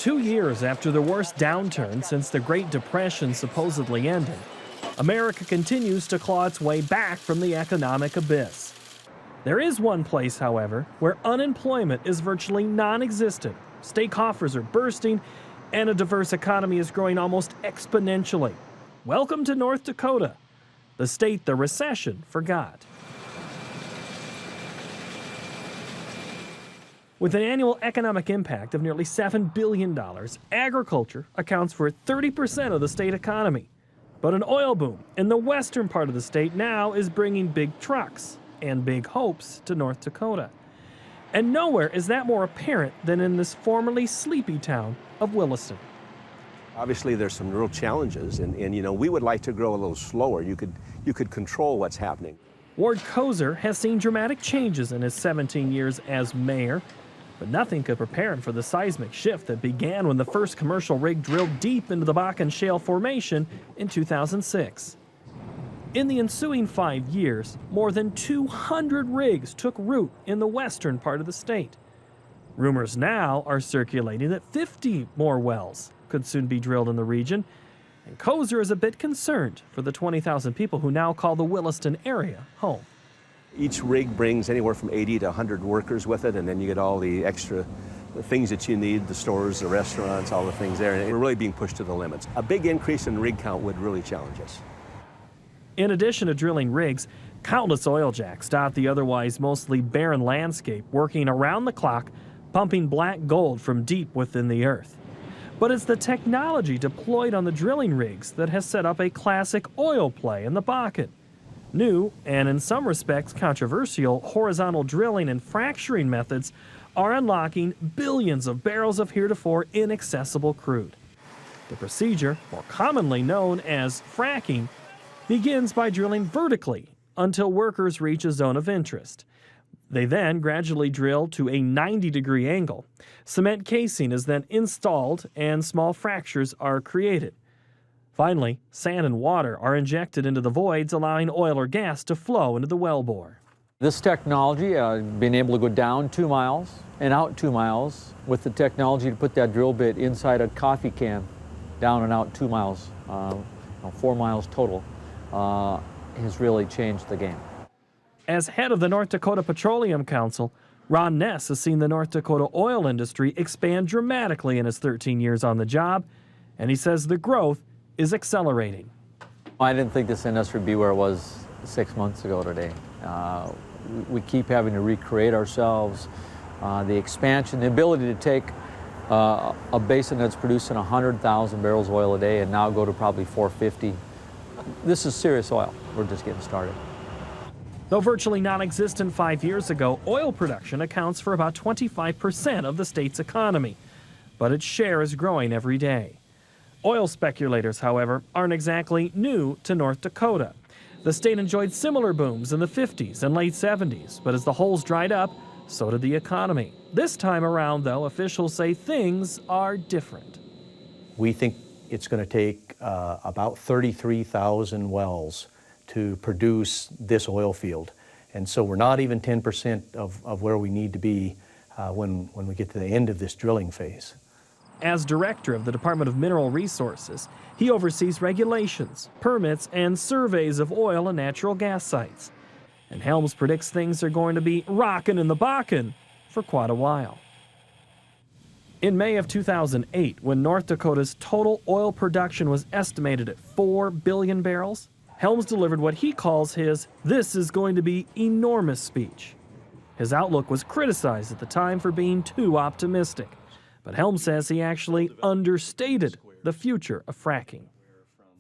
2 years after the worst downturn since the Great Depression supposedly ended, America continues to claw its way back from the economic abyss. There is one place, however, where unemployment is virtually non-existent, state coffers are bursting, and a diverse economy is growing almost exponentially. Welcome to North Dakota, the state the recession forgot. With an annual economic impact of nearly $7 billion, agriculture accounts for 30% of the state economy. But an oil boom in the western part of the state now is bringing big trucks and big hopes to North Dakota. And nowhere is that more apparent than in this formerly sleepy town of Williston. Obviously, there's some real challenges, and you know, we would like to grow a little slower. You could control what's happening. Ward Kozer has seen dramatic changes in his 17 years as mayor. But nothing could prepare him for the seismic shift that began when the first commercial rig drilled deep into the Bakken Shale Formation in 2006. In the ensuing 5 years, more than 200 rigs took root in the western part of the state. Rumors now are circulating that 50 more wells could soon be drilled in the region, and Kozer is a bit concerned for the 20,000 people who now call the Williston area home. Each rig brings anywhere from 80 to 100 workers with it, and then you get all the extra things that you need, the stores, the restaurants, all the things there, and we're really being pushed to the limits. A big increase in rig count would really challenge us. In addition to drilling rigs, countless oil jacks dot the otherwise mostly barren landscape, working around the clock, pumping black gold from deep within the earth. But it's the technology deployed on the drilling rigs that has set up a classic oil play in the Bakken. New, and in some respects controversial, horizontal drilling and fracturing methods are unlocking billions of barrels of heretofore inaccessible crude. The procedure, more commonly known as fracking, begins by drilling vertically until workers reach a zone of interest. They then gradually drill to a 90-degree angle. Cement casing is then installed and small fractures are created. Finally, sand and water are injected into the voids, allowing oil or gas to flow into the wellbore. This technology, being able to go down 2 miles and out 2 miles with the technology to put that drill bit inside a coffee can, down and out 2 miles, 4 miles total, has really changed the game. As head of the North Dakota Petroleum Council, Ron Ness has seen the North Dakota oil industry expand dramatically in his 13 years on the job, and he says the growth is accelerating. I didn't think this industry would be where it was 6 months ago today. We keep having to recreate ourselves. The expansion, the ability to take a basin that's producing 100,000 barrels of oil a day and now go to probably 450. This is serious oil. We're just getting started. Though virtually non-existent 5 years ago, oil production accounts for about 25% of the state's economy, but its share is growing every day. Oil speculators, however, aren't exactly new to North Dakota. The state enjoyed similar booms in the 50s and late 70s, but as the holes dried up, so did the economy. This time around, though, officials say things are different. We think it's going to take about 33,000 wells to produce this oil field. And so we're not even 10% of where we need to be when we get to the end of this drilling phase. As director of the Department of Mineral Resources, he oversees regulations, permits, and surveys of oil and natural gas sites. And Helms predicts things are going to be rocking in the Bakken for quite a while. In May of 2008, when North Dakota's total oil production was estimated at 4 billion barrels, Helms delivered what he calls his "this is going to be enormous" speech. His outlook was criticized at the time for being too optimistic. But Helms says he actually understated the future of fracking.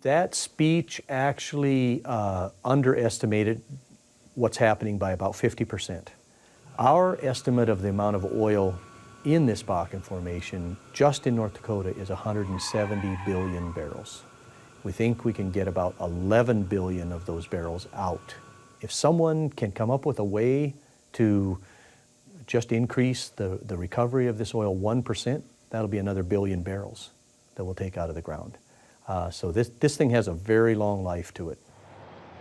That speech actually underestimated what's happening by about 50%. Our estimate of the amount of oil in this Bakken Formation, just in North Dakota, is 170 billion barrels. We think we can get about 11 billion of those barrels out. If someone can come up with a way to just increase the recovery of this oil 1%, that'll be another billion barrels that we'll take out of the ground. So this thing has a very long life to it.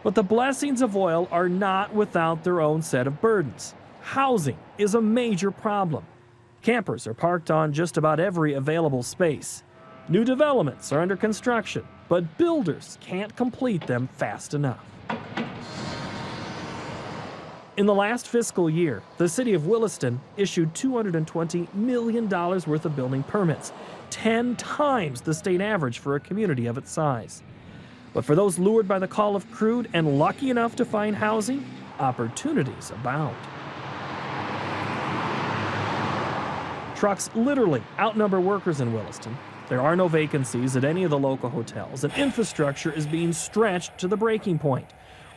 But the blessings of oil are not without their own set of burdens. Housing is a major problem. Campers are parked on just about every available space. New developments are under construction, but builders can't complete them fast enough. In the last fiscal year, the city of Williston issued $220 million worth of building permits, 10 times the state average for a community of its size. But for those lured by the call of crude and lucky enough to find housing, opportunities abound. Trucks literally outnumber workers in Williston. There are no vacancies at any of the local hotels, and infrastructure is being stretched to the breaking point.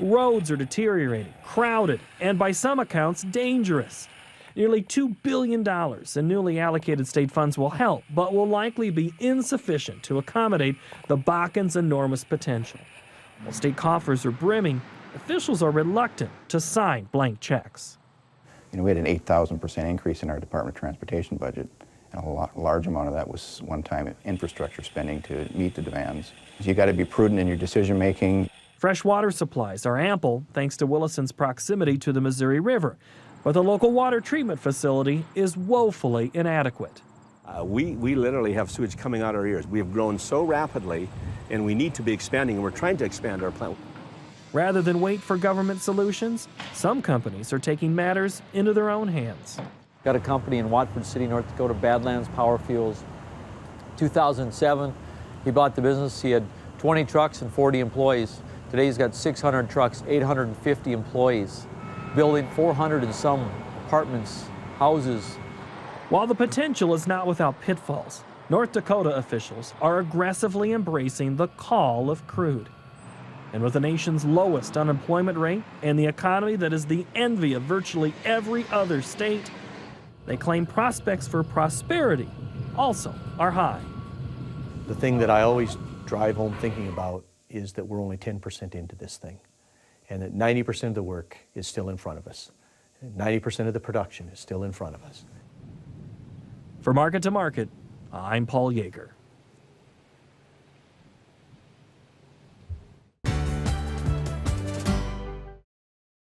Roads are deteriorating, crowded, and by some accounts, dangerous. Nearly $2 billion in newly allocated state funds will help, but will likely be insufficient to accommodate the Bakken's enormous potential. While state coffers are brimming, officials are reluctant to sign blank checks. We had an 8,000% increase in our Department of Transportation budget, and a large amount of that was one-time infrastructure spending to meet the demands. So you got to be prudent in your decision-making. Fresh water supplies are ample thanks to Williston's proximity to the Missouri River, but the local water treatment facility is woefully inadequate. We literally have sewage coming out our ears. We have grown so rapidly, and we need to be expanding, and we're trying to expand our plant. Rather than wait for government solutions, some companies are taking matters into their own hands. Got a company in Watford City, North Dakota, Badlands Power Fuels. 2007, he bought the business. He had 20 trucks and 40 employees. Today he's got 600 trucks, 850 employees, building 400 and some apartments, houses. While the potential is not without pitfalls, North Dakota officials are aggressively embracing the call of crude. And with the nation's lowest unemployment rate and the economy that is the envy of virtually every other state, they claim prospects for prosperity also are high. The thing that I always drive home thinking about is that we're only 10% into this thing, and that 90% of the work is still in front of us. 90% of the production is still in front of us. For Market to Market, I'm Paul Yeager.